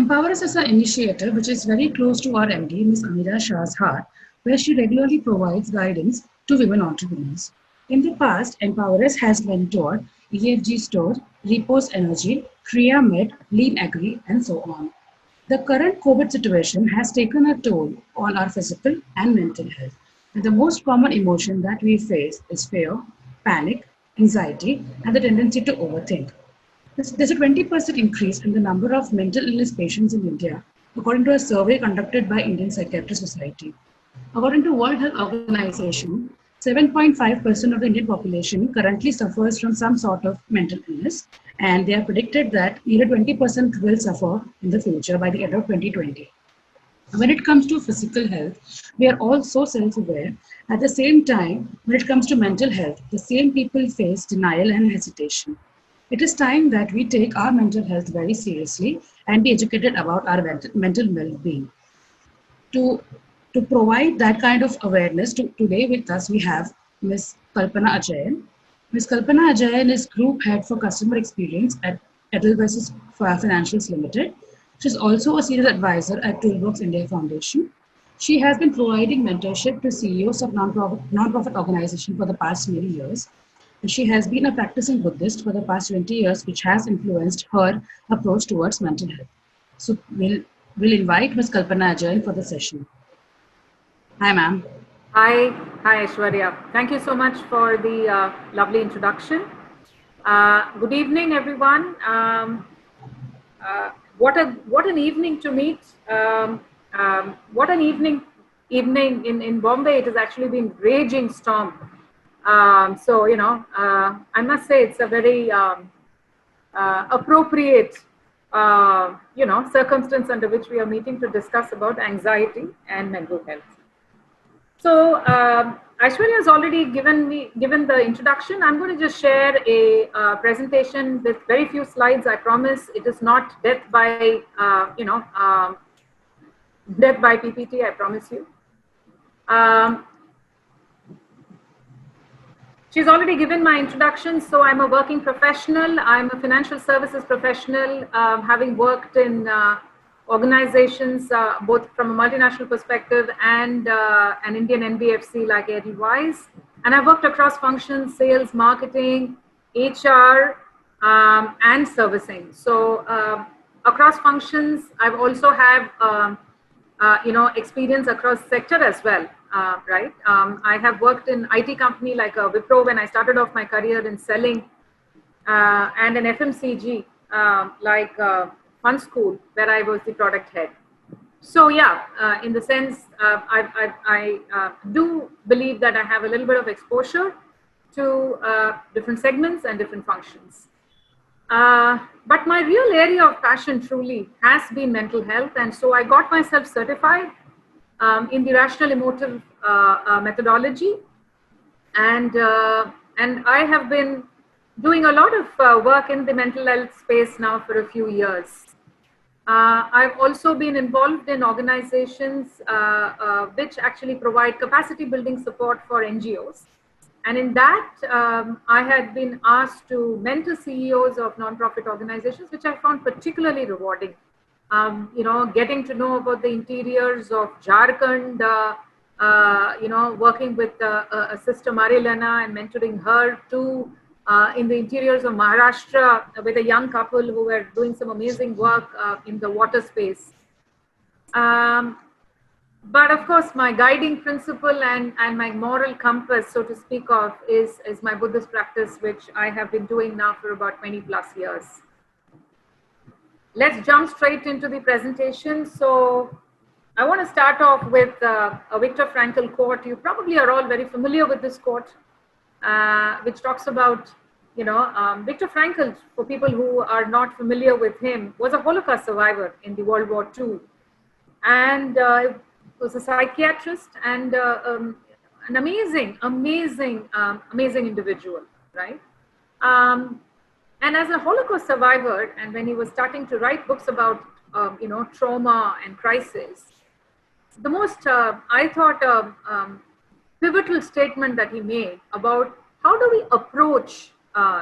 Empower Us is an initiative which is very close to our MD, Ms. Amira Shah's heart, where she regularly provides guidance to women entrepreneurs. In the past, Empower Us has mentored EFG Store, Repose Energy, Kriya Med, Lean Agri, and so on. The current COVID situation has taken a toll on our physical and mental health. And the most common emotion that we face is fear, panic, anxiety, and the tendency to overthink. There's a 20% increase in the number of mental illness patients in India, according to a survey conducted by Indian Psychiatric Society. According to World Health Organization, 7.5% of the Indian population currently suffers from some sort of mental illness, and they have predicted that nearly 20% will suffer in the future by the end of 2020. When it comes to physical health, we are all so self-aware. At the same time, when it comes to mental health, the same people face denial and hesitation. It is time that we take our mental health very seriously and be educated about our mental well-being. To, to provide that kind of awareness, today with us we have Ms. Kalpana Ajayan. Ms. Kalpana Ajayan is Group Head for Customer Experience at Edelweiss Financials Limited. She's also a Senior Advisor at Toolbox India Foundation. She has been providing mentorship to CEOs of non-profit organizations for the past many years. And she has been a practicing Buddhist for the past 20 years, which has influenced her approach towards mental health. So we'll invite Ms. Kalpana Ajayan for the session. Hi, ma'am. Hi, Aishwarya. Thank you so much for the lovely introduction. Good evening, everyone. What an evening to meet. What an evening in Bombay. It has actually been raging storm. So I must say it's a very appropriate circumstance under which we are meeting to discuss about anxiety and mental health. So Aishwarya has already given the introduction. I'm going to just share a presentation with very few slides. I promise it is not death by death by PPT. I promise you. She's already given my introduction. So I'm a working professional. I'm a financial services professional, having worked in organizations, both from a multinational perspective and an Indian NBFC like Edelweiss. And I've worked across functions, sales, marketing, HR, and servicing. So across functions, I've also have, experience across sector as well, right? I have worked in IT company like Wipro when I started off my career in selling, and an FMCG like Fun School, where I was the product head. So yeah, in the sense, I do believe that I have a little bit of exposure to different segments and different functions. But my real area of passion truly has been mental health, and so I got myself certified in the rational emotive methodology, and I have been doing a lot of work in the mental health space now for a few years. I've also been involved in organizations which actually provide capacity building support for NGOs. And in that, I had been asked to mentor CEOs of nonprofit organizations, which I found particularly rewarding. Getting to know about the interiors of Jharkhand, working with a sister, Marilena, and mentoring her to in the interiors of Maharashtra with a young couple who were doing some amazing work in the water space. But of course, my guiding principle and my moral compass, so to speak of, is my Buddhist practice, which I have been doing now for about 20 plus years. Let's jump straight into the presentation. So I want to start off with a Viktor Frankl quote. You probably are all very familiar with this quote, which talks about, Viktor Frankl, for people who are not familiar with him, was a Holocaust survivor in the World War II. And was a psychiatrist and an amazing individual, right? And as a Holocaust survivor, and when he was starting to write books about, trauma and crisis, the most, I thought, pivotal statement that he made about how do we approach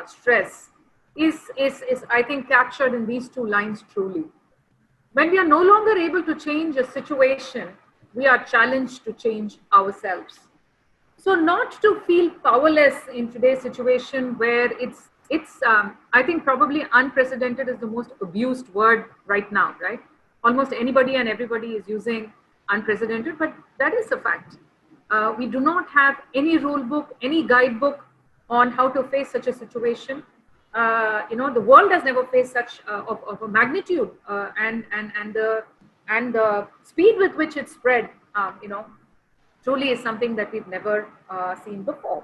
stress is I think captured in these two lines truly. When we are no longer able to change a situation, we are challenged to change ourselves. So not to feel powerless in today's situation where it's I think probably unprecedented is the most abused word right now, right? Almost anybody and everybody is using unprecedented, but that is a fact. We do not have any rule book, any guidebook on how to face such a situation. The world has never faced such of a magnitude, and the speed with which it spread, truly is something that we've never seen before.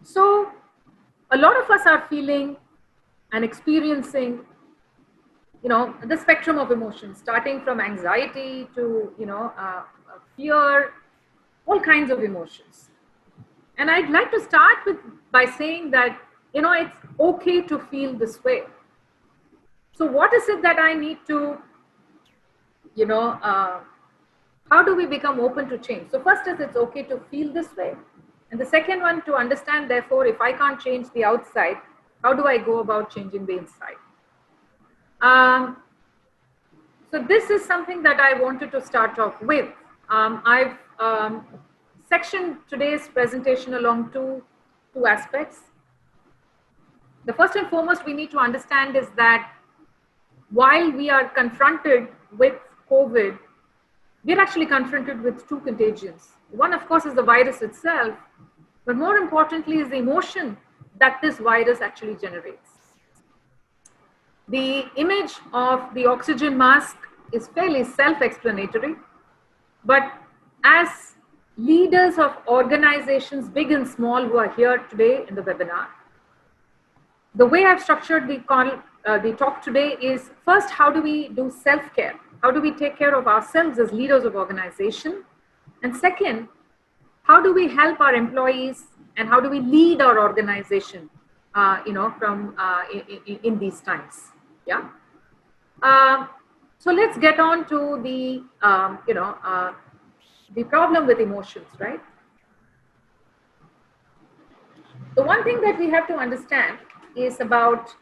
So a lot of us are feeling and experiencing, the spectrum of emotions, starting from anxiety to, fear, all kinds of emotions. And I'd like to start by saying that, it's okay to feel this way. So what is it that I need to, how do we become open to change? So first is it's okay to feel this way. And the second one, to understand, therefore, if I can't change the outside, how do I go about changing the inside? So this is something that I wanted to start off with. I've sectioned today's presentation along two aspects. The first and foremost we need to understand is that while we are confronted with COVID, we're actually confronted with two contagions. One, of course, is the virus itself, but more importantly is the emotion that this virus actually generates. The image of the oxygen mask is fairly self-explanatory, but as leaders of organizations, big and small, who are here today in the webinar, the way I've structured the talk today is, first, how do we do self-care? How do we take care of ourselves as leaders of organization? And second, how do we help our employees and how do we lead our organization, in these times? Yeah. So let's get on to the, the problem with emotions, right? The one thing that we have to understand is about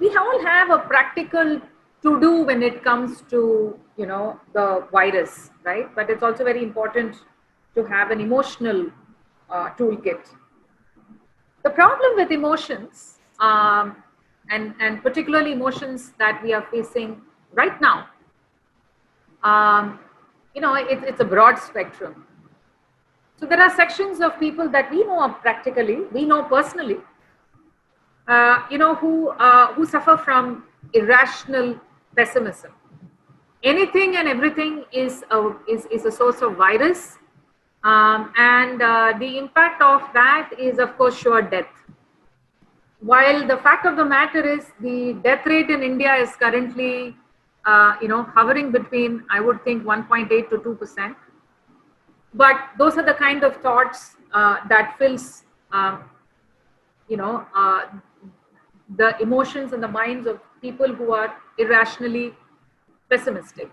we all have a practical to do when it comes to, the virus, right? But it's also very important to have an emotional toolkit. The problem with emotions, and particularly emotions that we are facing right now, it's a broad spectrum. So there are sections of people that we know practically, we know personally, who suffer from irrational pessimism. Anything and everything is a source of virus, and the impact of that is, of course, sure death. While the fact of the matter is the death rate in India is currently, hovering between, I would think, 1.8 to 2%. But those are the kind of thoughts that fills, the emotions and the minds of people who are irrationally pessimistic.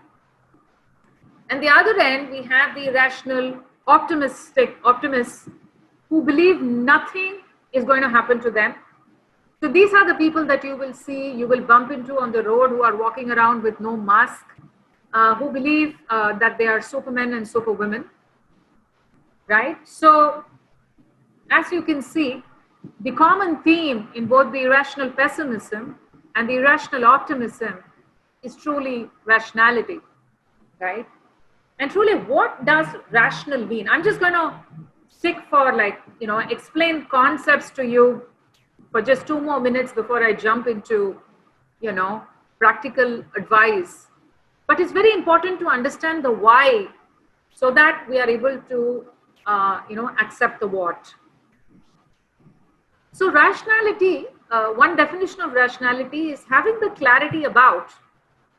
And the other end, we have the irrational optimists who believe nothing is going to happen to them. So these are the people that you will bump into on the road, who are walking around with no mask, who believe that they are supermen and superwomen, right? So as you can see, the common theme in both the irrational pessimism and the irrational optimism is truly rationality, right? And truly, what does rational mean? I'm just going to stick for explain concepts to you for just 2 more minutes before I jump into, practical advice. But it's very important to understand the why so that we are able to, accept the what. So rationality, one definition of rationality is having the clarity about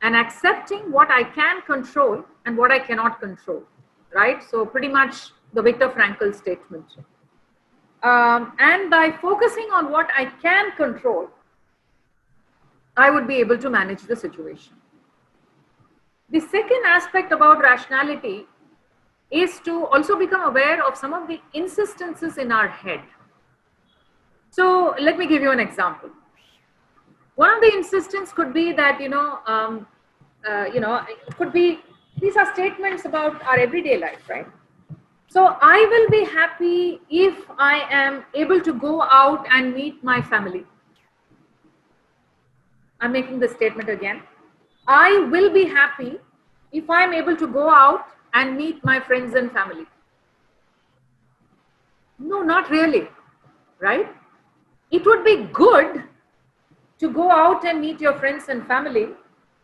and accepting what I can control and what I cannot control, right? So pretty much the Viktor Frankl statement. And by focusing on what I can control, I would be able to manage the situation. The second aspect about rationality is to also become aware of some of the insistences in our head. So let me give you an example. One of the insistence could be that, it could be, these are statements about our everyday life, right? So I will be happy if I am able to go out and meet my family. I'm making this statement again. I will be happy if I'm able to go out and meet my friends and family. No, not really, right? It would be good to go out and meet your friends and family,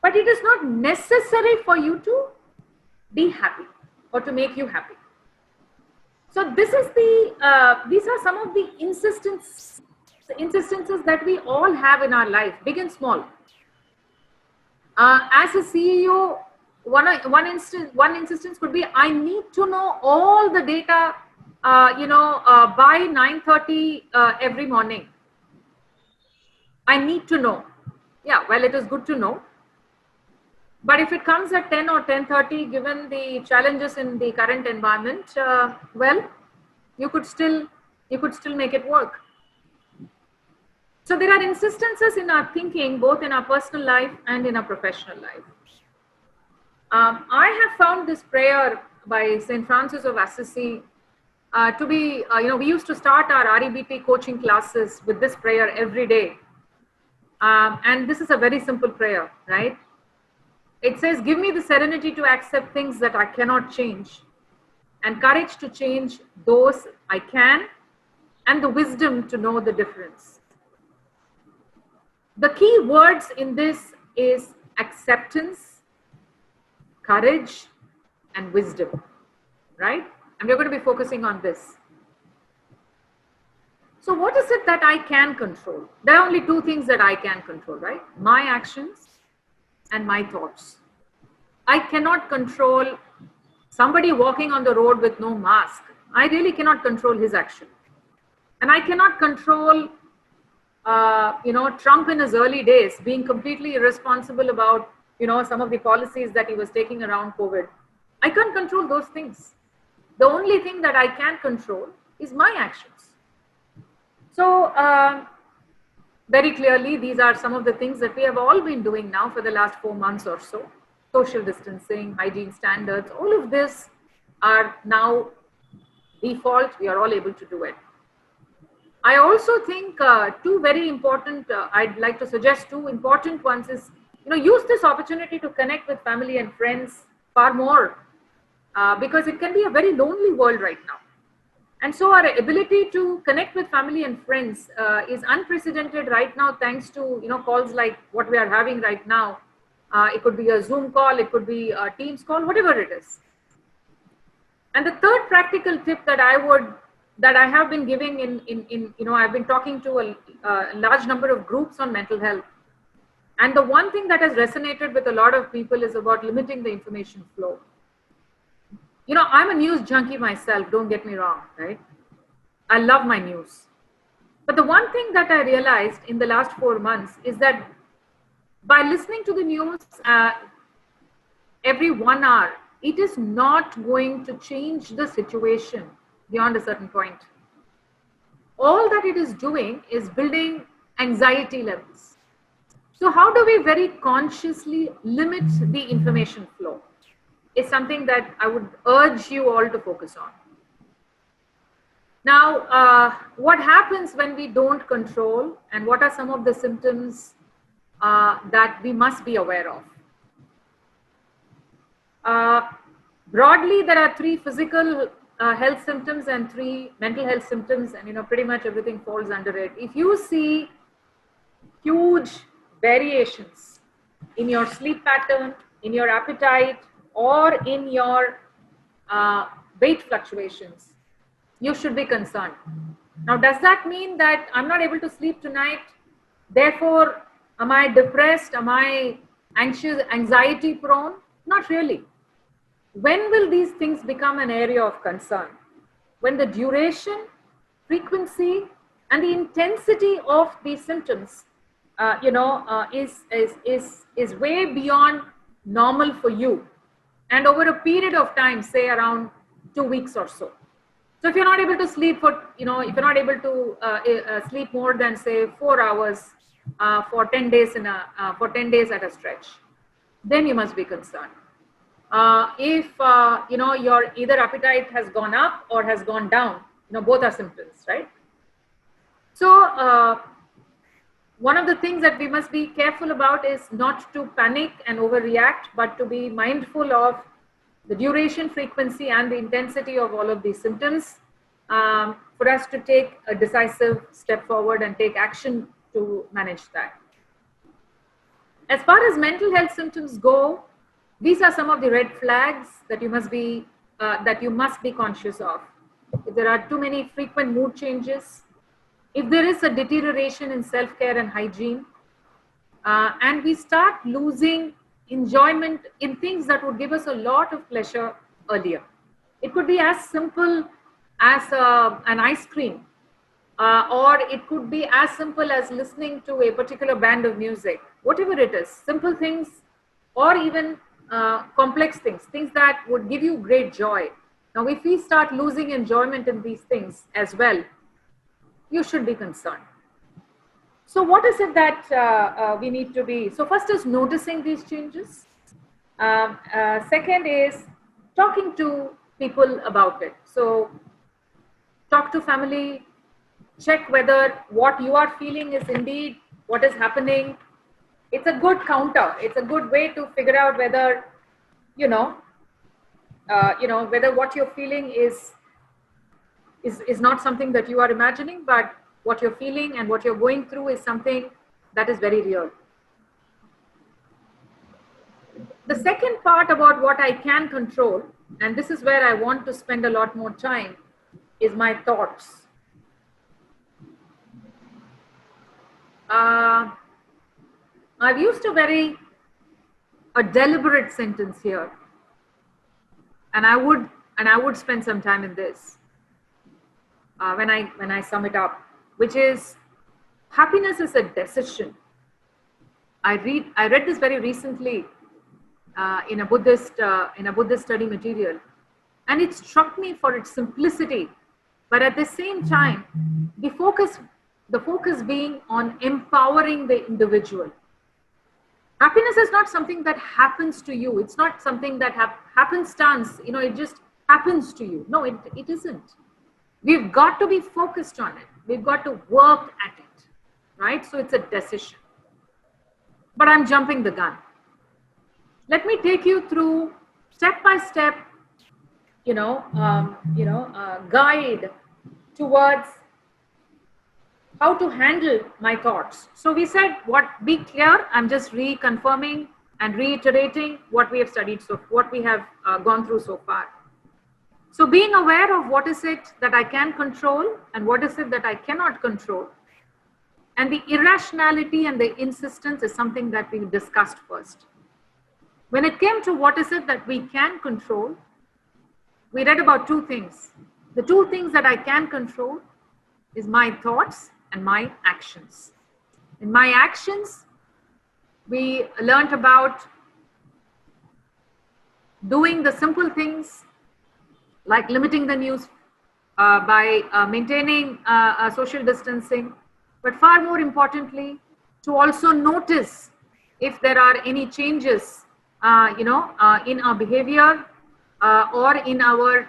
but it is not necessary for you to be happy or to make you happy. So this is these are some of the insistences that we all have in our life, big and small. As a CEO, one insistence could be, I need to know all the data, by 9:30 every morning. I need to know. Yeah, well, it is good to know. But if it comes at 10 or 10:30, given the challenges in the current environment, well, you could still make it work. So there are insistences in our thinking, both in our personal life and in our professional life. I have found this prayer by St. Francis of Assisi to be, we used to start our REBT coaching classes with this prayer every day. And this is a very simple prayer, right? It says, give me the serenity to accept things that I cannot change, and courage to change those I can, and the wisdom to know the difference. The key words in this is acceptance, courage, and wisdom, right? And we're going to be focusing on this. So what is it that I can control? There are only two things that I can control, right? My actions and my thoughts. I cannot control somebody walking on the road with no mask. I really cannot control his action. And I cannot control, Trump in his early days being completely irresponsible about, some of the policies that he was taking around COVID. I can't control those things. The only thing that I can control is my actions. So very clearly, these are some of the things that we have all been doing now for the last 4 months or so. Social distancing, hygiene standards, all of this are now default. We are all able to do it. I also think two very important, I'd like to suggest two important ones is, use this opportunity to connect with family and friends far more, because it can be a very lonely world right now. And so our ability to connect with family and friends is unprecedented right now, thanks to, calls like what we are having right now. It could be a Zoom call, it could be a Teams call, whatever it is. And the third practical tip that I have been giving I've been talking to a large number of groups on mental health. And the one thing that has resonated with a lot of people is about limiting the information flow. I'm a news junkie myself, don't get me wrong, right? I love my news. But the one thing that I realized in the last 4 months is that by listening to the news every 1 hour, it is not going to change the situation beyond a certain point. All that it is doing is building anxiety levels. So how do we very consciously limit the information flow? Is something that I would urge you all to focus on. Now, what happens when we don't control, and what are some of the symptoms that we must be aware of? Broadly, there are 3 physical health symptoms and 3 mental health symptoms, and pretty much everything falls under it. If you see huge variations in your sleep pattern, in your appetite, or in your weight fluctuations, you should be concerned. Now, does that mean that I'm not able to sleep tonight? Therefore, am I depressed? Am I anxious, anxiety prone? Not really. When will these things become an area of concern? When the duration, frequency, and the intensity of these symptoms, is way beyond normal for you, and over a period of time, say around 2 weeks or so. So if you're not able to sleep for, if you're not able to sleep more than say 4 hours for 10 days for 10 days at a stretch, then you must be concerned. If your either appetite has gone up or has gone down, both are symptoms, right? So one of the things that we must be careful about is not to panic and overreact, but to be mindful of the duration, frequency, and the intensity of all of these symptoms for us to take a decisive step forward and take action to manage that. As far as mental health symptoms go, these are some of the red flags that you must be conscious of. If there are too many frequent mood changes, if there is a deterioration in self-care and hygiene, and we start losing enjoyment in things that would give us a lot of pleasure earlier. It could be as simple as an ice cream, or it could be as simple as listening to a particular band of music, whatever it is, simple things, or even complex things that would give you great joy. Now, if we start losing enjoyment in these things as well, you should be concerned. So what is it that we need to be? So first is noticing these changes. Second is talking to people about it. So talk to family, check whether what you are feeling is indeed what is happening. It's a good counter. It's a good way to figure out whether, whether what you're feeling is not something that you are imagining, but what you're feeling and what you're going through is something that is very real. The second part about what I can control, and this is where I want to spend a lot more time, is my thoughts. I've used a deliberate sentence here, and I would spend some time in this when I sum it up, which is happiness is a decision. I read this very recently in a Buddhist study material, and it struck me for its simplicity, but at the same time, the focus being on empowering the individual. Happiness is not something that happens to you. It's not something that happenstance. It just happens to you. No, it isn't. We've got to be focused on it. We've got to work at it, right? So it's a decision. But I'm jumping the gun. Let me take you through step by step, guide towards how to handle my thoughts. So we said, be clear. I'm just reconfirming and reiterating what we have studied, what we have gone through so far. So being aware of what is it that I can control and what is it that I cannot control. And the irrationality and the insistence is something that we discussed first. When it came to what is it that we can control, we read about two things. The two things that I can control is my thoughts and my actions. In my actions, we learned about doing the simple things like limiting the news by maintaining social distancing, but far more importantly, to also notice if there are any changes, in our behavior or in our,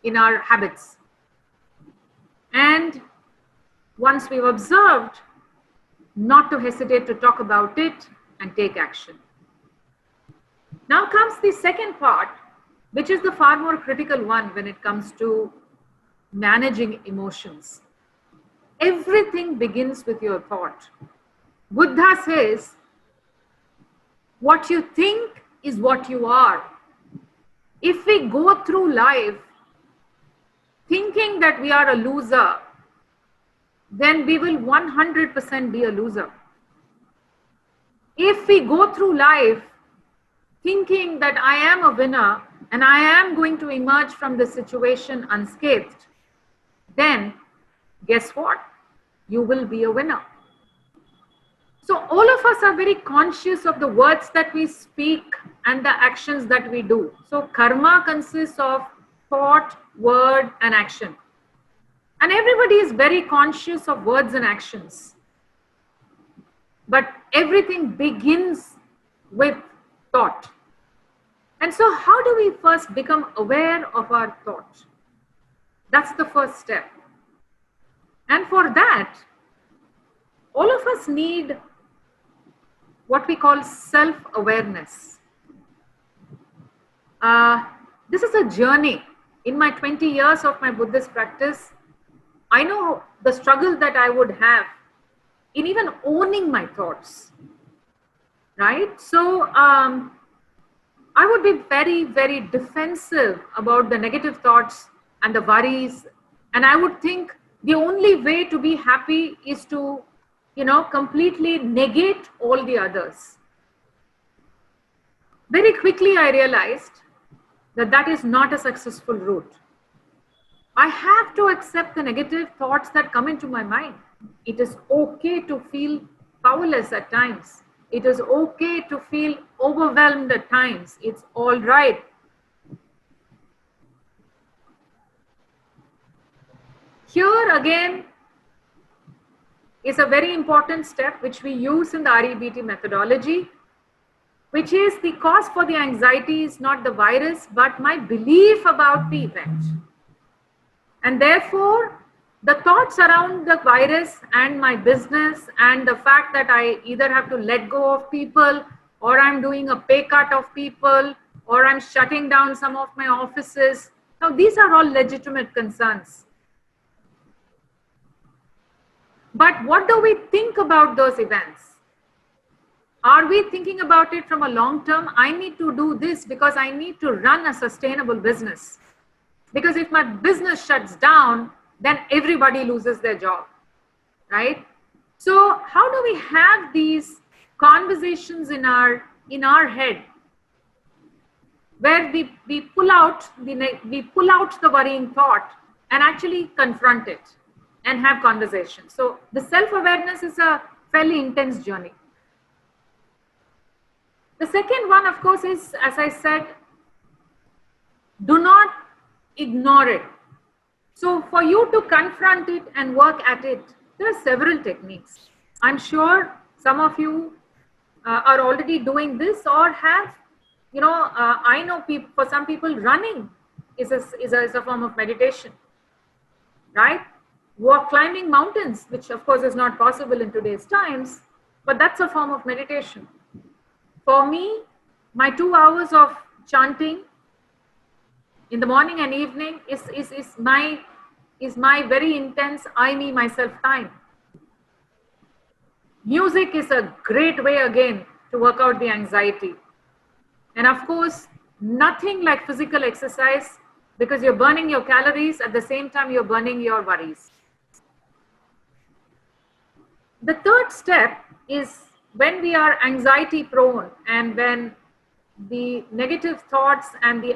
in our habits. And once we've observed, not to hesitate to talk about it and take action. Now comes the second part, which is the far more critical one when it comes to managing emotions. Everything begins with your thought. Buddha says, what you think is what you are. If we go through life thinking that we are a loser, then we will 100% be a loser. If we go through life thinking that I am a winner and I am going to emerge from this situation unscathed, then guess what? You will be a winner. So all of us are very conscious of the words that we speak and the actions that we do. So karma consists of thought, word, and action. And everybody is very conscious of words and actions. But everything begins with thought. And so how do we first become aware of our thought? That's the first step. And for that, all of us need what we call self-awareness. This is a journey. In my 20 years of my Buddhist practice, I know the struggle that I would have in even owning my thoughts, right? So I would be very, very defensive about the negative thoughts and the worries. And I would think the only way to be happy is to, completely negate all the others. Very quickly, I realized that that is not a successful route. I have to accept the negative thoughts that come into my mind. It is okay to feel powerless at times. It is okay to feel overwhelmed at times. It's all right. Here again is a very important step which we use in the REBT methodology, which is the cause for the anxiety is not the virus, but my belief about the event. And therefore, the thoughts around the virus and my business and the fact that I either have to let go of people, or I'm doing a pay cut of people, or I'm shutting down some of my offices. Now, these are all legitimate concerns. But what do we think about those events? Are we thinking about it from a long term? I need to do this because I need to run a sustainable business. Because if my business shuts down, then everybody loses their job, right? So how do we have these conversations in our head where we pull out the worrying thought and actually confront it and have conversations? So the self-awareness is a fairly intense journey. The second one, of course, is, as I said, do not ignore it. So for you to confront it and work at it, there are several techniques. I'm sure some of you are already doing this or have, I know for some people running is a form of meditation, right? Climbing mountains, which of course is not possible in today's times, but that's a form of meditation. For me, my 2 hours of chanting in the morning and evening is my very intense I, me, myself time. Music is a great way again to work out the anxiety. And of course, nothing like physical exercise, because you're burning your calories at the same time you're burning your worries. The third step is when we are anxiety prone and when the negative thoughts and the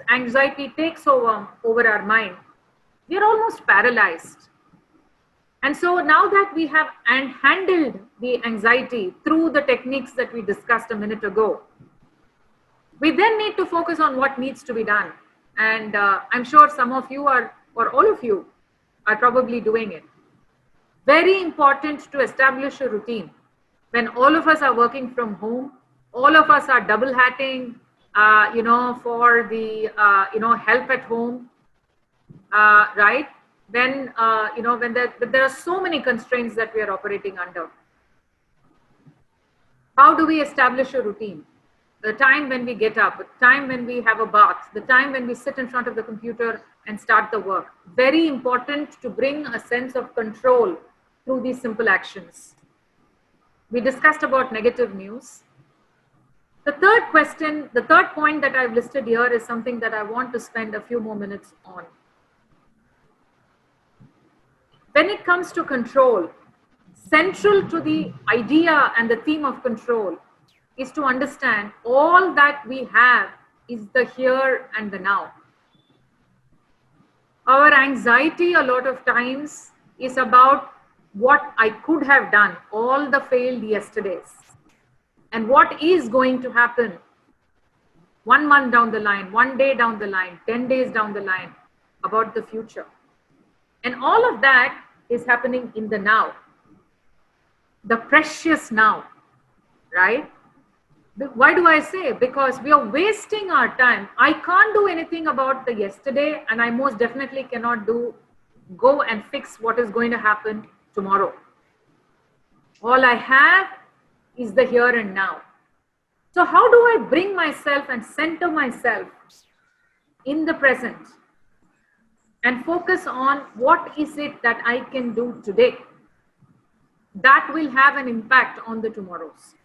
anxiety takes over our mind, we are almost paralyzed. And so now that we have handled the anxiety through the techniques that we discussed a minute ago, we then need to focus on what needs to be done. And I'm sure some of you or all of you are probably doing it. Very important to establish a routine. When all of us are working from home, all of us are double hatting, for the, help at home, right? When, when there are so many constraints that we are operating under. How do we establish a routine? The time when we get up, the time when we have a bath, the time when we sit in front of the computer and start the work. Very important to bring a sense of control through these simple actions. We discussed about negative news. The third point that I've listed here is something that I want to spend a few more minutes on. When it comes to control, central to the idea and the theme of control is to understand all that we have is the here and the now. Our anxiety a lot of times is about what I could have done, all the failed yesterdays, and what is going to happen 1 month down the line, 1 day down the line, 10 days down the line, about the future. And all of that is happening in the now, the precious now, right? Why do I say? Because we are wasting our time. I can't do anything about the yesterday, and I most definitely cannot go and fix what is going to happen tomorrow. All I have is the here and now. So how do I bring myself and center myself in the present and focus on what is it that I can do today that will have an impact on the tomorrows?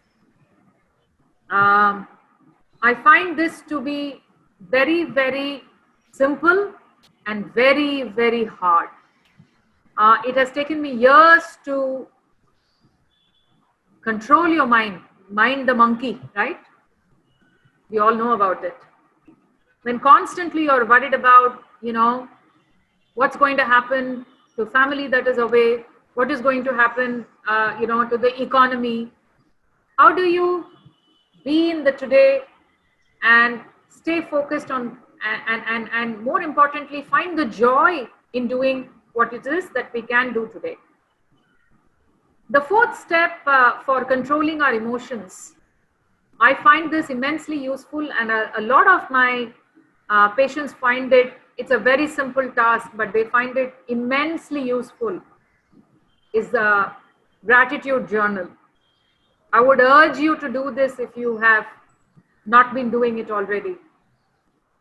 I find this to be very, very simple and very, very hard. It has taken me years to control your mind the monkey, right? We all know about it. When constantly you're worried about, what's going to happen to family that is away, what is going to happen, to the economy, how do you be in the today and stay focused on, and more importantly, find the joy in doing what it is that we can do today. The fourth step for controlling our emotions, I find this immensely useful, and a lot of my patients find it's a very simple task, but they find it immensely useful, is the gratitude journal. I would urge you to do this if you have not been doing it already.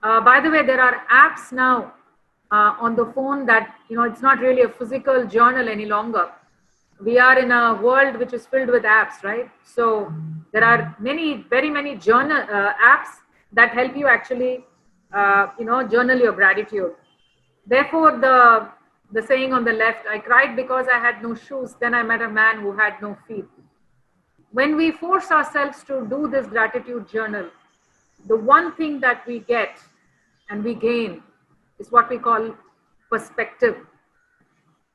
By the way, there are apps now on the phone that, it's not really a physical journal any longer. We are in a world which is filled with apps, right? So there are very many journal apps that help you actually, journal your gratitude. Therefore, the saying on the left, I cried because I had no shoes, then I met a man who had no feet. When we force ourselves to do this gratitude journal, the one thing that we get and we gain is what we call perspective.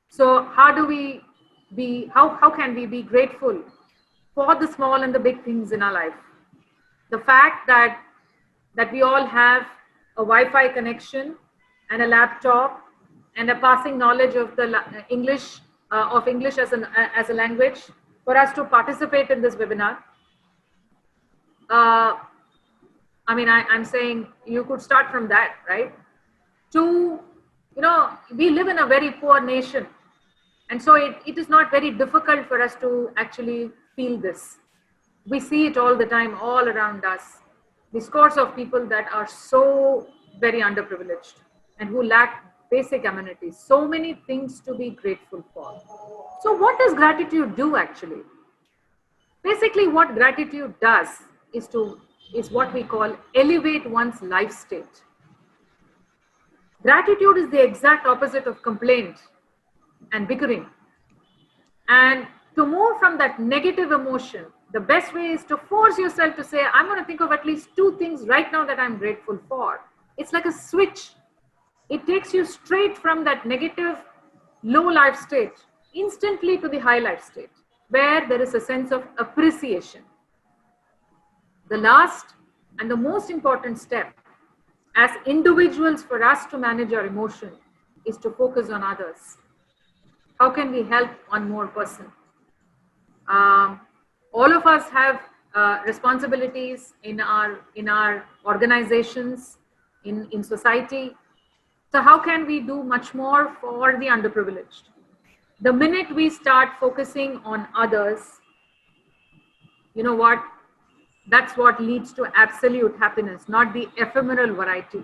So how can we be grateful for the small and the big things in our life? The fact that we all have a Wi-Fi connection and a laptop and a passing knowledge of the English as a language for us to participate in this webinar. I'm saying you could start from that, right? We live in a very poor nation. And so it is not very difficult for us to actually feel this. We see it all the time, all around us. The scores of people that are so very underprivileged and who lack basic amenities. So many things to be grateful for. So what does gratitude do actually? Basically, what gratitude does is what we call elevate one's life state. Gratitude is the exact opposite of complaint and bickering. And to move from that negative emotion, the best way is to force yourself to say, I'm going to think of at least 2 things right now that I'm grateful for. It's like a switch. It takes you straight from that negative, low life state instantly to the high life state, where there is a sense of appreciation. The last and the most important step as individuals for us to manage our emotion is to focus on others. How can we help one more person? All of us have responsibilities in our organizations, in society. So how can we do much more for the underprivileged? The minute we start focusing on others, you know what? That's what leads to absolute happiness, not the ephemeral variety.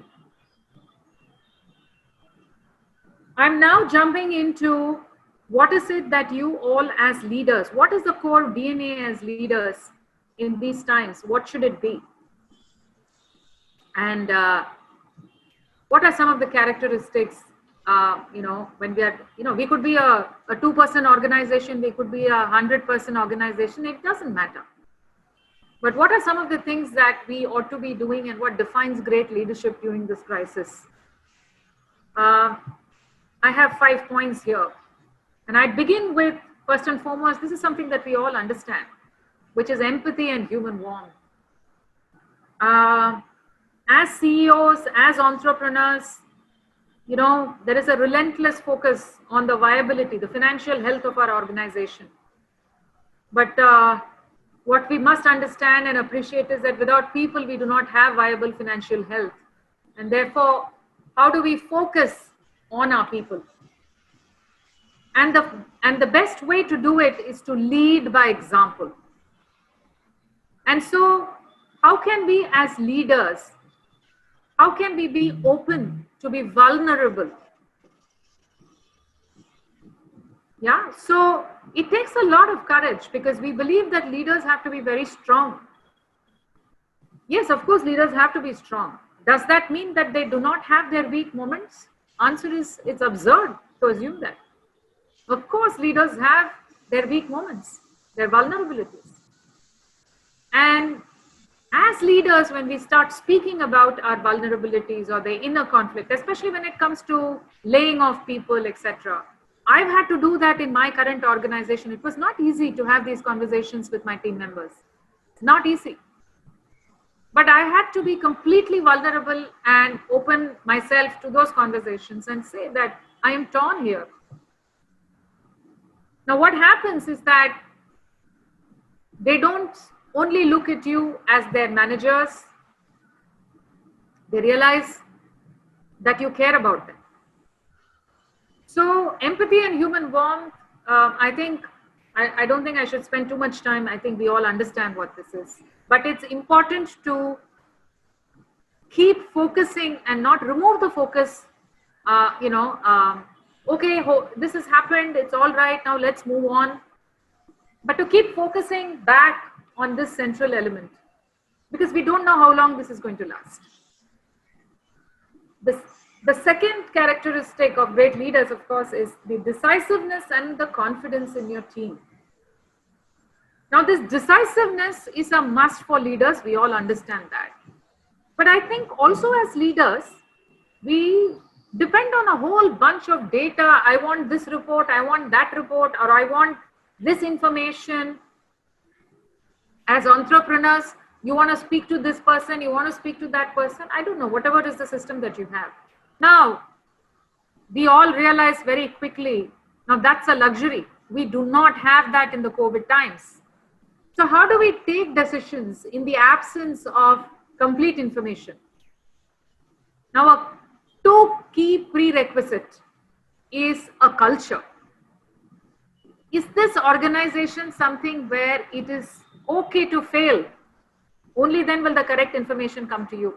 I'm now jumping into what is it that you all as leaders, what is the core DNA as leaders in these times? What should it be? And what are some of the characteristics, when we are, we could be a 2-person organization, we could be a 100-person organization, it doesn't matter. But what are some of the things that we ought to be doing and what defines great leadership during this crisis? I have 5 points here. And I begin with, first and foremost, this is something that we all understand, which is empathy and human warmth. As CEOs, as entrepreneurs, you know, there is a relentless focus on the viability, the financial health of our organization. But what we must understand and appreciate is that without people, we do not have viable financial health. And therefore, how do we focus on our people? And the best way to do it is to lead by example. And so, how can we as leaders, how can we be open to be vulnerable? Yeah, so it takes a lot of courage because we believe that leaders have to be very strong. Yes, of course, leaders have to be strong. Does that mean that they do not have their weak moments? Answer is, it's absurd to assume that. Of course, leaders have their weak moments, their vulnerabilities. And as leaders, when we start speaking about our vulnerabilities or the inner conflict, especially when it comes to laying off people, etc., I've had to do that in my current organization. It was not easy to have these conversations with my team members. Not easy. But I had to be completely vulnerable and open myself to those conversations and say that I am torn here. Now, what happens is that they don't only look at you as their managers. They realize that you care about them. So empathy and human warmth, I don't think I should spend too much time. I think we all understand what this is. But it's important to keep focusing and not remove the focus, okay, this has happened, it's all right, now let's move on. But to keep focusing back on this central element, because we don't know how long this is going to last. The second characteristic of great leaders, of course, is the decisiveness and the confidence in your team. Now, this decisiveness is a must for leaders. We all understand that. But I think also as leaders, we depend on a whole bunch of data. I want this report, I want that report, or I want this information. As entrepreneurs, you want to speak to this person, you want to speak to that person. I don't know, whatever is the system that you have. Now, we all realize very quickly, now that's a luxury. We do not have that in the COVID times. So how do we take decisions in the absence of complete information? Now, a two key prerequisite is a culture. Is this organization something where it is okay to fail? Only then will the correct information come to you.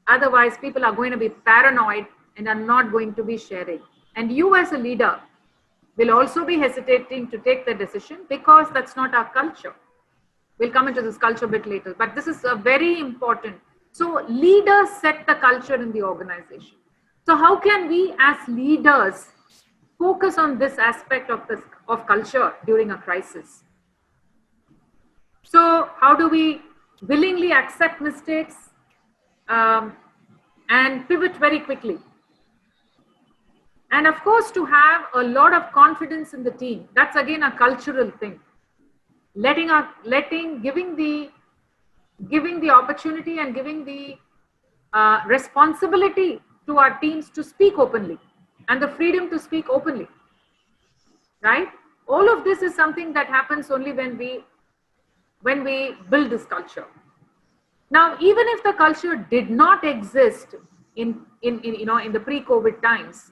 Otherwise, people are going to be paranoid and are not going to be sharing. And you as a leader will also be hesitating to take the decision because that's not our culture. We'll come into this culture a bit later, but this is a very important. So leaders set the culture in the organization. So how can we as leaders focus on this aspect of culture during a crisis? So how do we willingly accept mistakes and pivot very quickly? And of course, to have a lot of confidence in the team. That's again a cultural thing. Giving the opportunity and giving the responsibility to our teams to speak openly and the freedom to speak openly, right? All of this is something that happens only when we build this culture. Now, even if the culture did not exist in the pre-COVID times,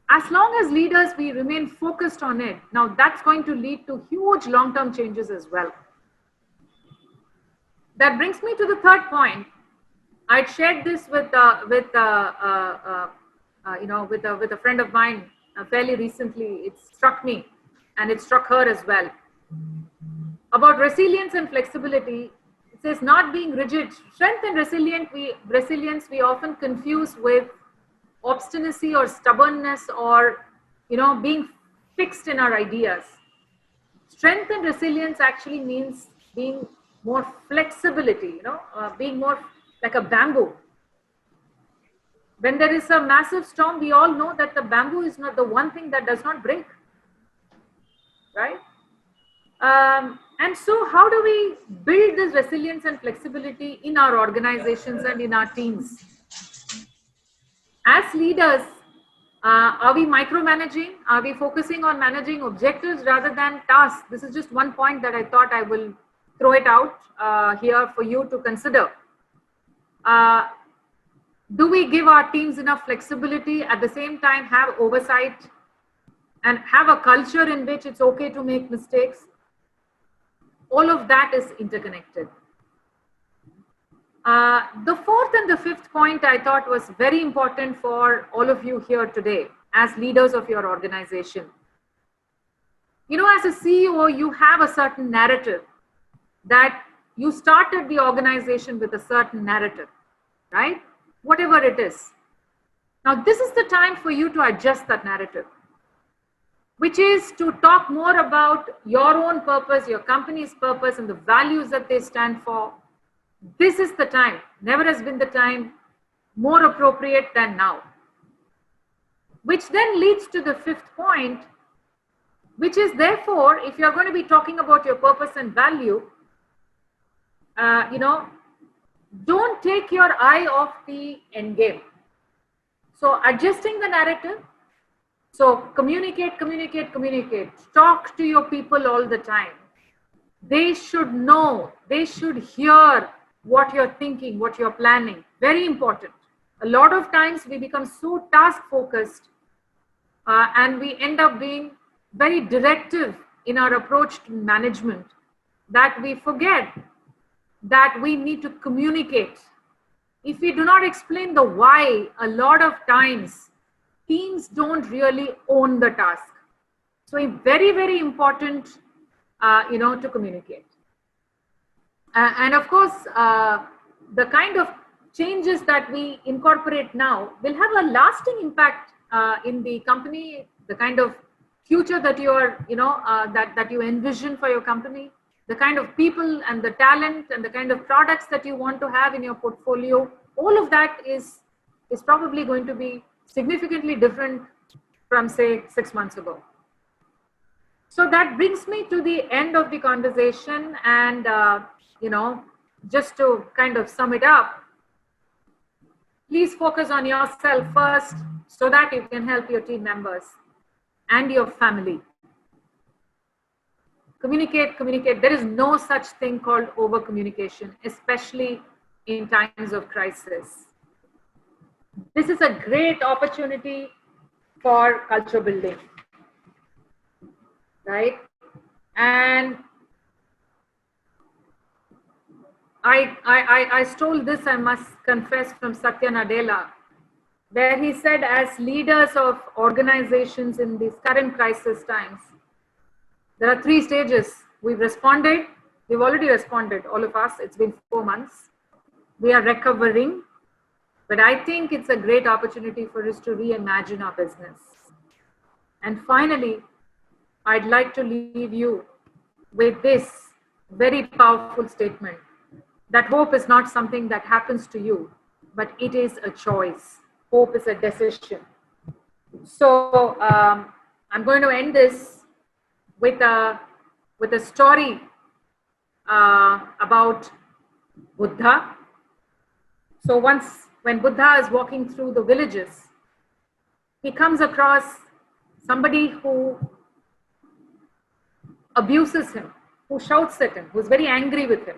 as long as leaders, we remain focused on it, now that's going to lead to huge long-term changes as well. That brings me to the third point. I'd shared this with a friend of mine fairly recently. It struck me and it struck her as well. About resilience and flexibility, it says not being rigid. Strength and resilience we often confuse with obstinacy or stubbornness or being fixed in our ideas. Strength and resilience actually means being more flexibility, being more like a bamboo. When there is a massive storm, we all know that the bamboo is not the one thing that does not break, right? And so how do we build this resilience and flexibility in our organizations and in our teams? As leaders, are we micromanaging? Are we focusing on managing objectives rather than tasks? This is just one point that I thought I will throw it out here for you to consider. Do we give our teams enough flexibility, at the same time have oversight and have a culture in which it's okay to make mistakes? All of that is interconnected. The fourth and the fifth point I thought was very important for all of you here today as leaders of your organization. You know, as a CEO, you have a certain narrative that you started the organization with a certain narrative, right? Whatever it is. Now, this is the time for you to adjust that narrative, which is to talk more about your own purpose, your company's purpose, and the values that they stand for. This is the time. Never has been the time more appropriate than now. Which then leads to the fifth point, which is therefore, if you're going to be talking about your purpose and value, don't take your eye off the end game. So adjusting the narrative. So communicate. Talk to your people all the time. They should know, they should hear what you're thinking, what you're planning. Very important. A lot of times we become so task focused and we end up being very directive in our approach to management that we forget that we need to communicate. If we do not explain the why, a lot of times teams don't really own the task. So it's very, very important, to communicate. And of course, the kind of changes that we incorporate now will have a lasting impact in the company, the kind of future that you are, that you envision for your company, the kind of people and the talent and the kind of products that you want to have in your portfolio. All of that is probably going to be significantly different from, say, 6 months ago. So that brings me to the end of the conversation, and just to kind of sum it up, please focus on yourself first so that you can help your team members and your family. Communicate. There is no such thing called over communication, especially in times of crisis. This is a great opportunity for culture building, right? And I stole this, I must confess, from Satya Nadella, where he said, as leaders of organizations in these current crisis times, there are 3 stages. We've already responded, all of us. It's been 4 months. We are recovering, but I think it's a great opportunity for us to reimagine our business. And finally, I'd like to leave you with this very powerful statement, that hope is not something that happens to you, but it is a choice. Hope is a decision. So I'm going to end this with a story about Buddha. So once, when Buddha is walking through the villages, he comes across somebody who abuses him, who shouts at him, who's very angry with him.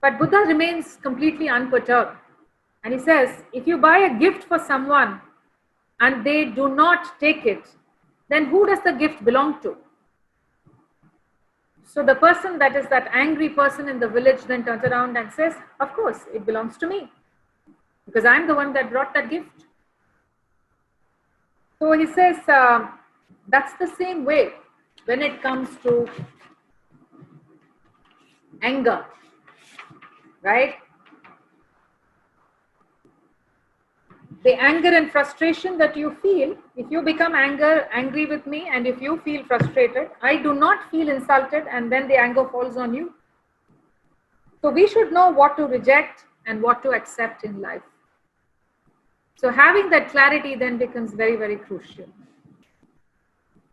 But Buddha remains completely unperturbed. And he says, if you buy a gift for someone and they do not take it, then who does the gift belong to? So the person, that is that angry person in the village, then turns around and says, of course, it belongs to me, because I'm the one that brought that gift. So he says, that's the same way when it comes to anger, right? The anger and frustration that you feel, if you become angry with me, and if you feel frustrated, I do not feel insulted, and then the anger falls on you. So we should know what to reject and what to accept in life. So having that clarity then becomes very, very crucial.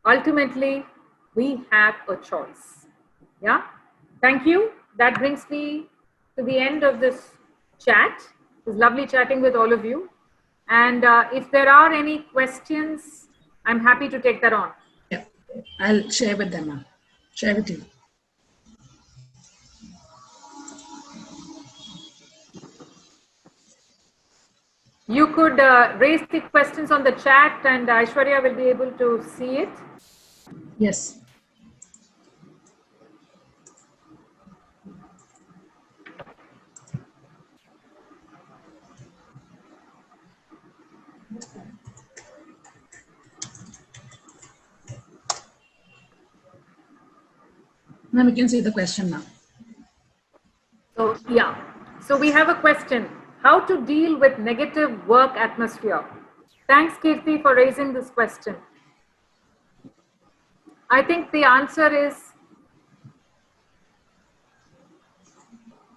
Ultimately, we have a choice. Yeah. Thank you. That brings me to the end of this chat. It was lovely chatting with all of you. And if there are any questions, I'm happy to take that on. Yeah, I'll share with them, ma'am. Share with you. You could raise the questions on the chat and Aishwarya will be able to see it. Yes. Ma'am, you can see the question now. So, yeah. So we have a question. How to deal with negative work atmosphere? Thanks, Kirti, for raising this question. I think the answer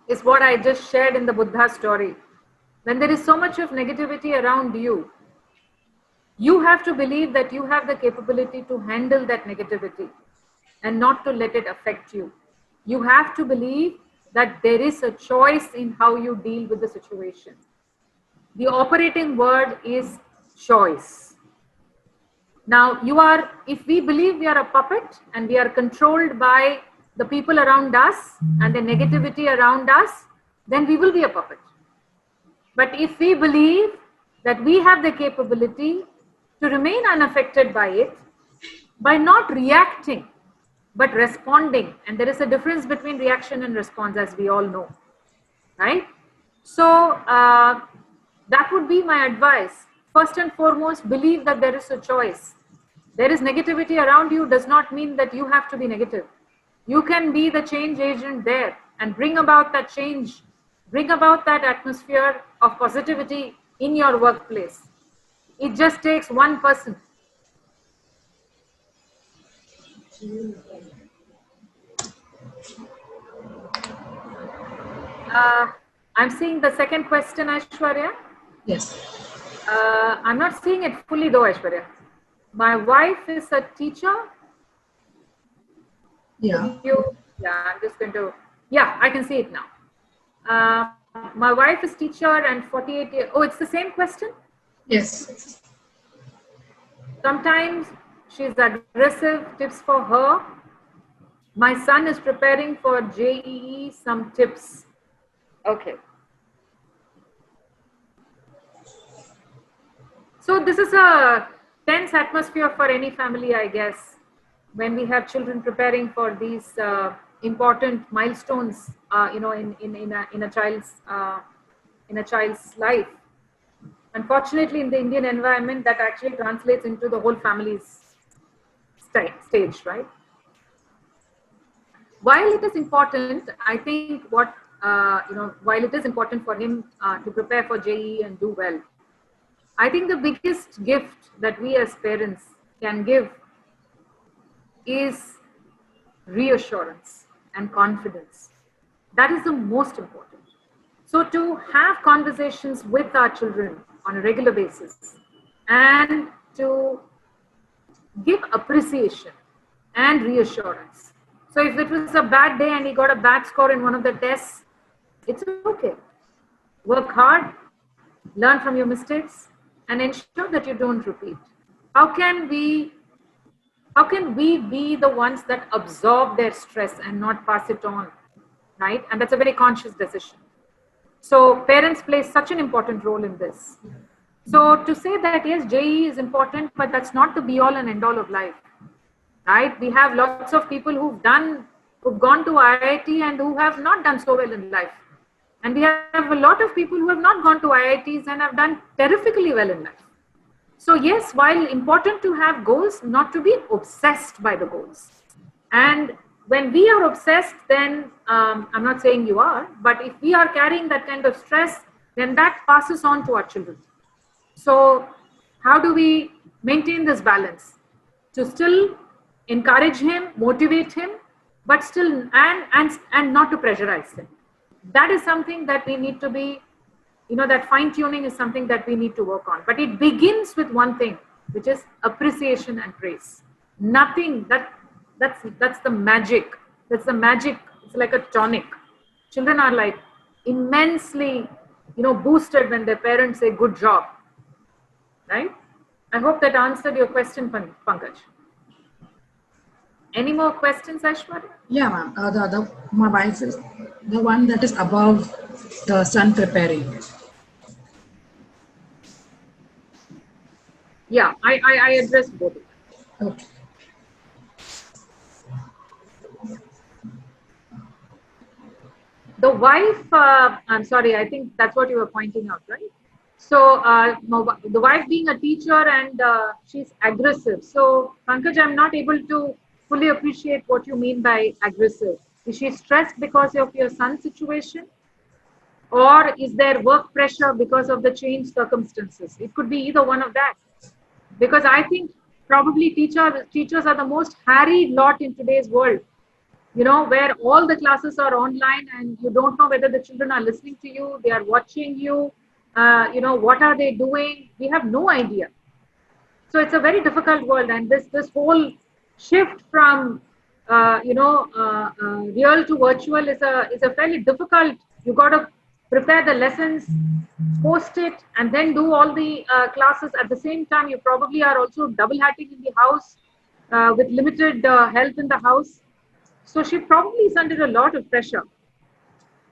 is what I just shared in the Buddha story. When there is so much of negativity around you, you have to believe that you have the capability to handle that negativity and not to let it affect you. You have to believe that there is a choice in how you deal with the situation. The operating word is choice. Now, if we believe we are a puppet and we are controlled by the people around us and the negativity around us, then we will be a puppet. But if we believe that we have the capability to remain unaffected by it, by not reacting, but responding, and there is a difference between reaction and response, as we all know, right? So that would be my advice. First and foremost, believe that there is a choice. There is negativity around you does not mean that you have to be negative. You can be the change agent there and bring about that change, bring about that atmosphere of positivity in your workplace. It just takes one person. I'm seeing the second question, Aishwarya. Yes. I'm not seeing it fully though, Aishwarya. My wife is a teacher. Yeah. I'm just going to, I can see it now. My wife is teacher and 48 years. Oh, it's the same question? Yes. Sometimes she's aggressive, tips for her. My son is preparing for JEE, some tips. Okay. So this is a tense atmosphere for any family, I guess, when we have children preparing for these important milestones, in a child's life. Unfortunately, in the Indian environment, that actually translates into the whole family's stage, right? While it is important, I think while it is important for him to prepare for JEE and do well, I think the biggest gift that we as parents can give is reassurance and confidence. That is the most important. So to have conversations with our children on a regular basis and to give appreciation and reassurance. So if it was a bad day and he got a bad score in one of the tests, it's okay. Work hard, learn from your mistakes, and ensure that you don't repeat. How can we be the ones that absorb their stress and not pass it on, right? And that's a very conscious decision. So parents play such an important role in this. So to say that yes, JEE is important, but that's not the be all and end all of life, right? We have lots of people who've gone to IIT and who have not done so well in life. And we have a lot of people who have not gone to IITs and have done terrifically well in life. So yes, while important to have goals, not to be obsessed by the goals. And when we are obsessed, then I'm not saying you are, but if we are carrying that kind of stress, then that passes on to our children. So how do we maintain this balance? To still encourage him, motivate him, but still, and not to pressurize him. That is something that we need to be, that fine tuning is something that we need to work on. But it begins with one thing, which is appreciation and praise. Nothing, that's the magic That's the magic. It's like a tonic. Children are like immensely, boosted when their parents say good job, right? I hope that answered your question, Pankaj. Any more questions, Aishwarya? Yeah, ma'am. My wife is the one that is above the sun preparing. Yeah, I addressed both of them. Okay. The wife, I'm sorry, I think that's what you were pointing out, right? So the wife being a teacher and she's aggressive. So Pankaj, I'm not able to fully appreciate what you mean by aggressive. Is she stressed because of your son's situation? Or is there work pressure because of the changed circumstances? It could be either one of that. Because I think probably teachers are the most harried lot in today's world, where all the classes are online and you don't know whether the children are listening to you, they are watching you, what are they doing? We have no idea. So it's a very difficult world, and this whole shift from real to virtual is a fairly difficult. You got to prepare the lessons, post it, and then do all the classes at the same time. You probably are also double hatting in the house with limited help in the house. So she probably is under a lot of pressure.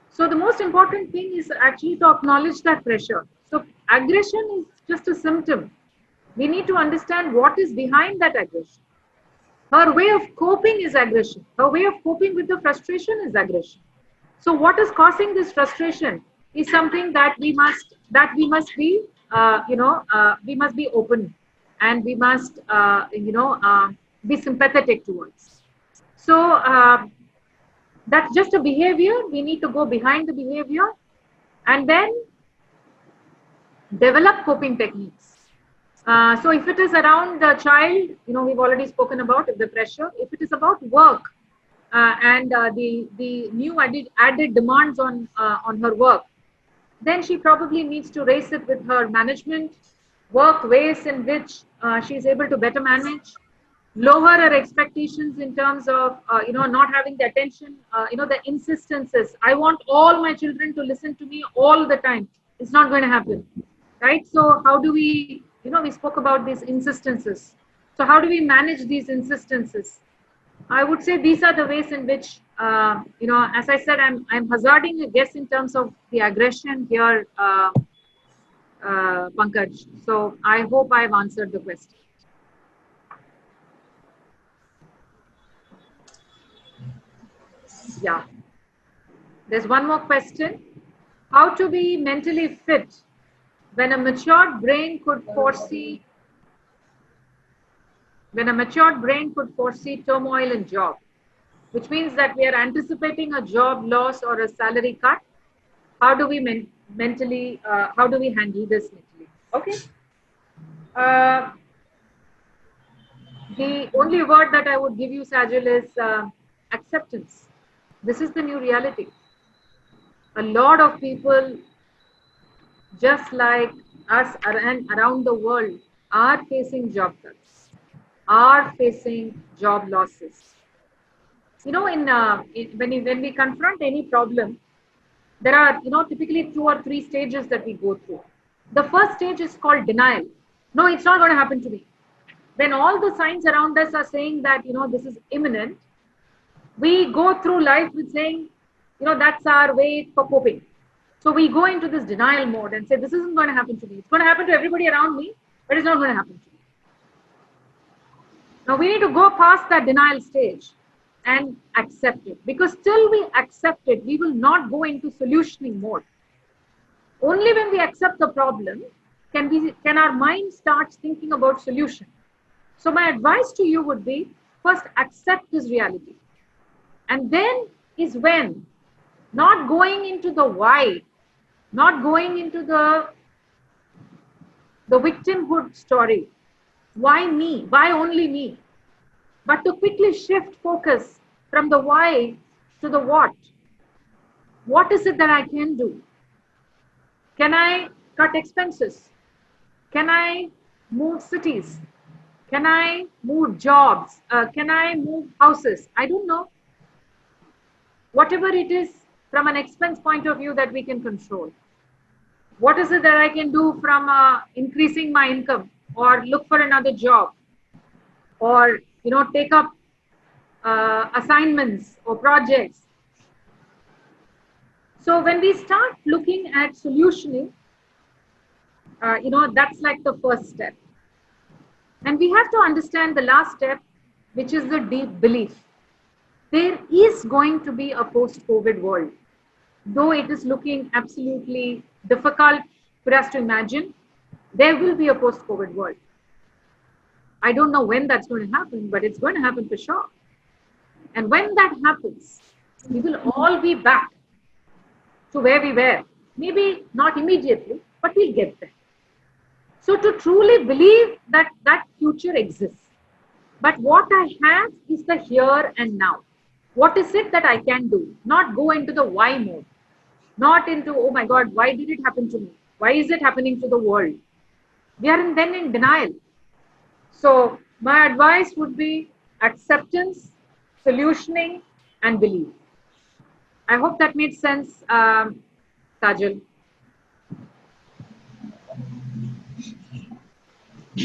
So the most important thing is actually to acknowledge that pressure. So aggression is just a symptom. We need to understand what is behind that aggression. Her way of coping is aggression. Her way of coping with the frustration is aggression. So what is causing this frustration is something that we must be open, and we must be sympathetic towards. So that's just a behavior. We need to go behind the behavior and then develop coping techniques. So if it is around the child, we've already spoken about the pressure. If it is about work and the new added demands on her work, then she probably needs to raise it with her management, work ways in which she is able to better manage, lower her expectations in terms of not having the attention, the insistences. I want all my children to listen to me all the time. It's not going to happen, right? So how do we, we spoke about these insistences. So how do we manage these insistences? I would say these are the ways in which, as I said, I'm hazarding a guess in terms of the aggression here, Pankaj. So I hope I've answered the question. Yeah. There's one more question. How to be mentally fit when a matured brain could foresee turmoil in job, which means that we are anticipating a job loss or a salary cut. How do we how do we handle this mentally? Okay. The only word that I would give you, Sajil, is acceptance. This is the new reality. A lot of people, just like us and around the world, are facing job cuts, are facing job losses. When we confront any problem, there are typically 2 or 3 stages that we go through. The first stage is called denial. No, it's not going to happen to me. When all the signs around us are saying that this is imminent, we go through life with saying that's our way for coping. So we go into this denial mode and say this isn't going to happen to me. It's going to happen to everybody around me, but it's not going to happen to me. Now we need to go past that denial stage and accept it, because till we accept it, we will not go into solutioning mode. Only when we accept the problem can our mind start thinking about solution. So my advice to you would be, first accept this reality, and then is when, not going into the why, not going into the victimhood story. Why me? Why only me? But to quickly shift focus from the why to the what. What is it that I can do? Can I cut expenses? Can I move cities? Can I move jobs? Can I move houses? I don't know. whatever it is from an expense point of view that we can control. What is it that I can do from increasing my income, or look for another job, or take up assignments or projects. So when we start looking at solutioning, that's like the first step. And we have to understand the last step, which is the deep belief. There is going to be a post-COVID world. Though it is looking absolutely difficult for us to imagine, there will be a post-COVID world. I don't know when that's going to happen, but it's going to happen for sure. And when that happens, we will all be back to where we were. Maybe not immediately, but we'll get there. So to truly believe that that future exists, but what I have is the here and now. What is it that I can do? Not go into the why mode, not into, oh my God, why did it happen to me? Why is it happening to the world? We are then in denial. So my advice would be acceptance, solutioning, and belief. I hope that made sense, Kajal.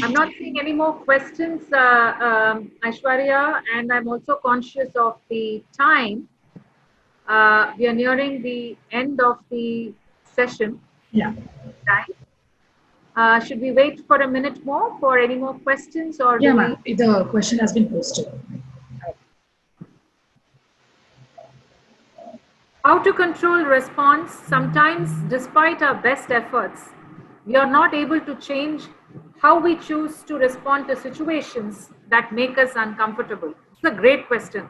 I'm not seeing any more questions, Aishwarya, and I'm also conscious of the time. We are nearing the end of the session. Yeah. Time. Should we wait for a minute more for any more questions, or yeah, ma'am. The question has been posted. How to control response? Sometimes, despite our best efforts, we are not able to change how we choose to respond to situations that make us uncomfortable. It's a great question.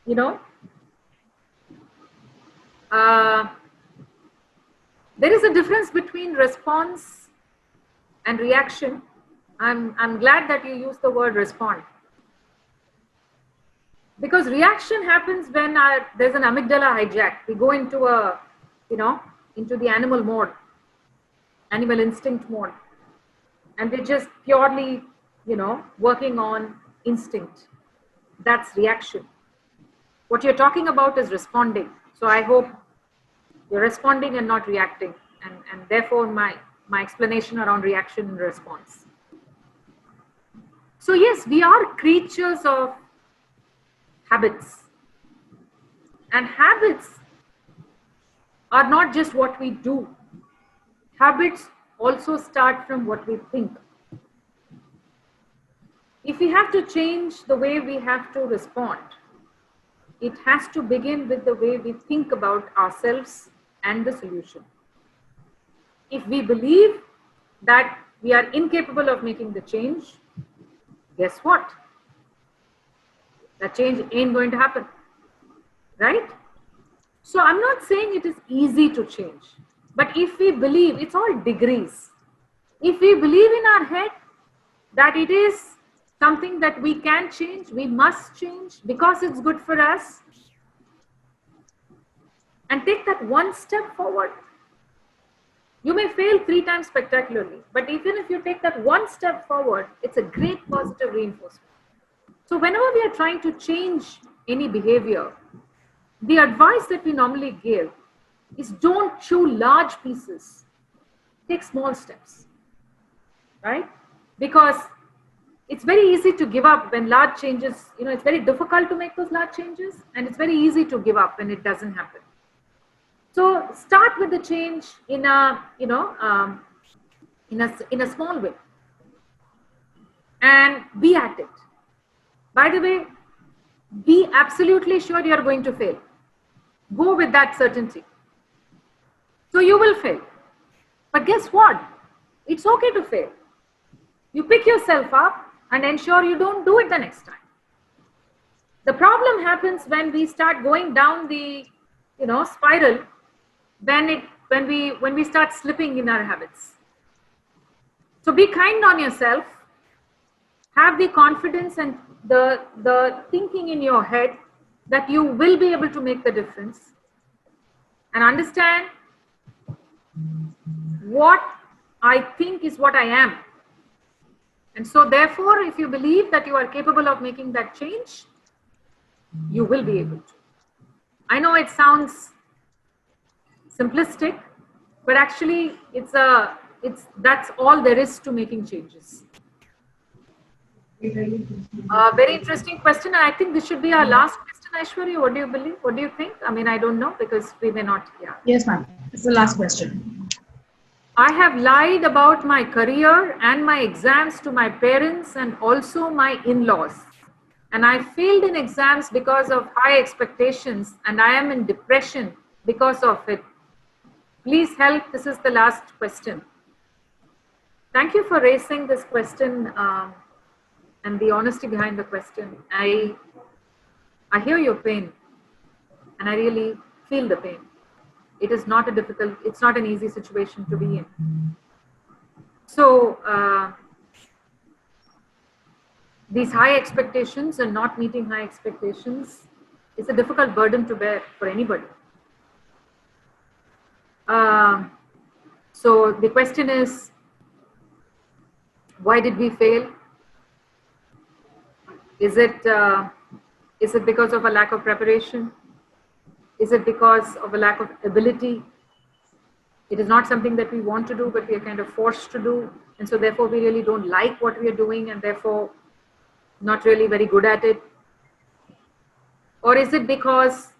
There is a difference between response and reaction. I'm glad that you used the word respond. Because reaction happens when there's an amygdala hijack. We go into into the animal mode, animal instinct mode. And we're just purely, working on instinct. That's reaction. What you're talking about is responding. So I hope you're responding and not reacting. And therefore my explanation around reaction and response. So yes, we are creatures of habits. And habits are not just what we do. Habits also start from what we think. If we have to change the way we have to respond, it has to begin with the way we think about ourselves and the solution. If we believe that we are incapable of making the change, guess what? That change ain't going to happen, right? So I'm not saying it is easy to change, but if we believe, it's all degrees. If we believe in our head that it is something that we can change, we must change because it's good for us, and take that one step forward. You may fail 3 times spectacularly, but even if you take that one step forward, it's a great positive reinforcement. So whenever we are trying to change any behavior, the advice that we normally give is don't chew large pieces. Take small steps, right? Because it's very easy to give up when large changes, it's very difficult to make those large changes, and it's very easy to give up when it doesn't happen. So start with the change in a small way, and be at it. By the way, be absolutely sure you are going to fail. Go with that certainty. So you will fail. But guess what? It's okay to fail. You pick yourself up and ensure you don't do it the next time. The problem happens when we start going down the spiral, when we start slipping in our habits. So be kind on yourself. Have the confidence and the thinking in your head that you will be able to make the difference, and understand what I think is what I am. And so therefore, if you believe that you are capable of making that change, you will be able to. I know it sounds simplistic, but actually that's all there is to making changes. Very interesting question. And I think this should be our last question, Aishwarya. What do you believe? What do you think? I mean, I don't know because we may not. Yeah. Yes, ma'am. It's the last question. I have lied about my career and my exams to my parents and also my in-laws. And I failed in exams because of high expectations and I am in depression because of it. Please help. This is the last question. Thank you for raising this question and the honesty behind the question. I hear your pain and I really feel the pain. It is not a difficult, it's not an easy situation to be in. So these high expectations and not meeting high expectations is a difficult burden to bear for anybody. So the question is, why did we fail? Is it because of a lack of preparation? Is it because of a lack of ability? It is not something that we want to do, but we are kind of forced to do. And so therefore we really don't like what we are doing and therefore not really very good at it. Or is it because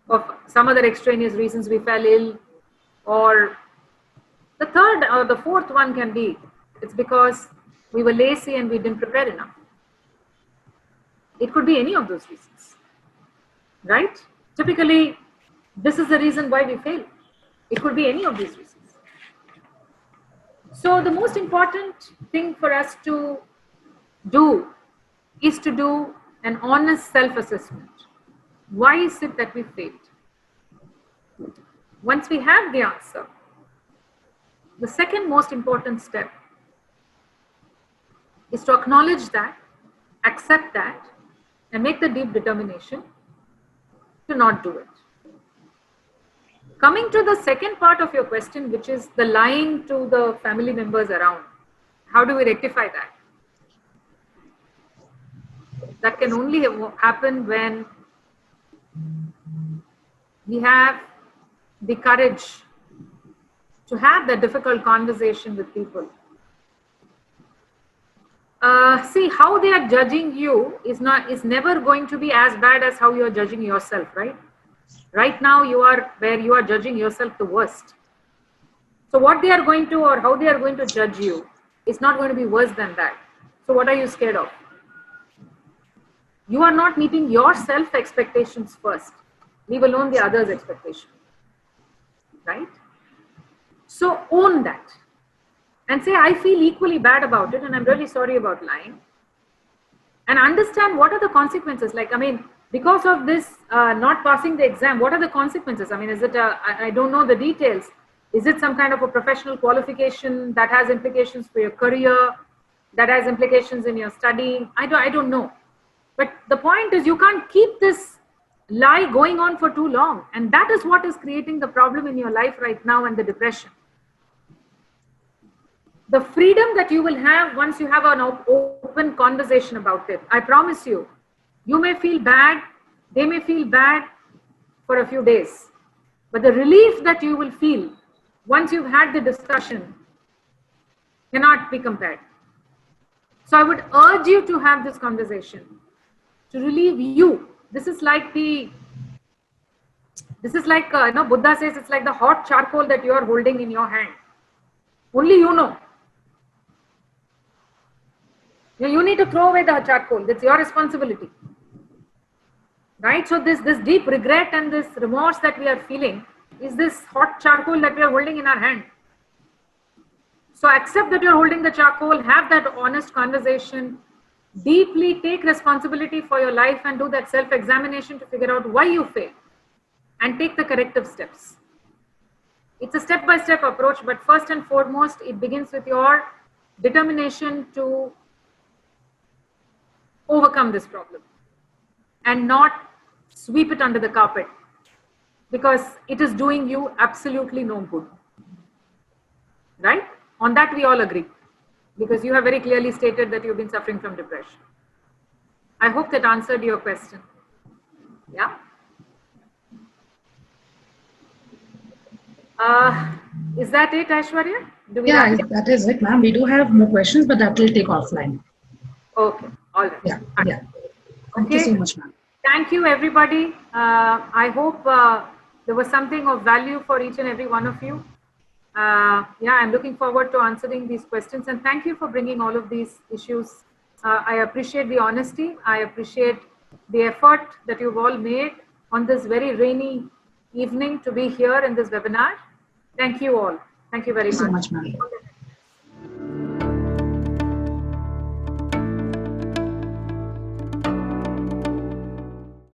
of some other extraneous reasons we fell ill? Or the third or the fourth one can be, it's because we were lazy and we didn't prepare enough. It could be any of those reasons, right? Typically, this is the reason why we fail. It could be any of these reasons. So the most important thing for us to do is to do an honest self-assessment. Why is it that we failed? Once we have the answer, the second most important step is to acknowledge that, accept that, and make the deep determination to not do it. Coming to the second part of your question, which is the lying to the family members around, how do we rectify that? That can only happen when we have the courage to have that difficult conversation with people. See, how they are judging you is never going to be as bad as how you are judging yourself, right? Right now you are where you are judging yourself the worst. So what they are going to or how they are going to judge you is not going to be worse than that. So what are you scared of? You are not meeting your self expectations first. Leave alone the others' expectation, right? So own that. And say, I feel equally bad about it and I'm really sorry about lying. And understand what are the consequences. Like, I mean, because of this not passing the exam, what are the consequences? I mean, is it, I don't know the details. Is it some kind of a professional qualification that has implications for your career, that has implications in your study? I don't know. But the point is you can't keep this lie going on for too long. And that is what is creating the problem in your life right now and the depression. The freedom that you will have once you have an open conversation about it, I promise you, you may feel bad, they may feel bad for a few days, but the relief that you will feel once you've had the discussion cannot be compared. So I would urge you to have this conversation to relieve you. This is like Buddha says it's like the hot charcoal that you are holding in your hand. Only you know. You need to throw away the charcoal. That's your responsibility. Right? So this deep regret and this remorse that we are feeling is this hot charcoal that we are holding in our hand. So accept that you're holding the charcoal, have that honest conversation, deeply take responsibility for your life and do that self-examination to figure out why you failed and take the corrective steps. It's a step-by-step approach, but first and foremost, it begins with your determination to overcome this problem and not sweep it under the carpet because it is doing you absolutely no good. Right? On that we all agree because you have very clearly stated that you've been suffering from depression. I hope that answered your question. Yeah? Is that it, Aishwarya? Do we Yeah, wrap it? that is it, ma'am. We do have more questions, but that will take offline. Okay, all right. Yeah, Fine. yeah. Thank you Okay, so much, ma'am. thank you, everybody. I hope there was something of value for each and every one of you. Yeah, I'm looking forward to answering these questions, and thank you for bringing all of these issues. I appreciate the honesty. I appreciate the effort that you've all made on this very rainy evening to be here in this webinar. Thank you all. Thank you very Thank you so much. much, ma'am.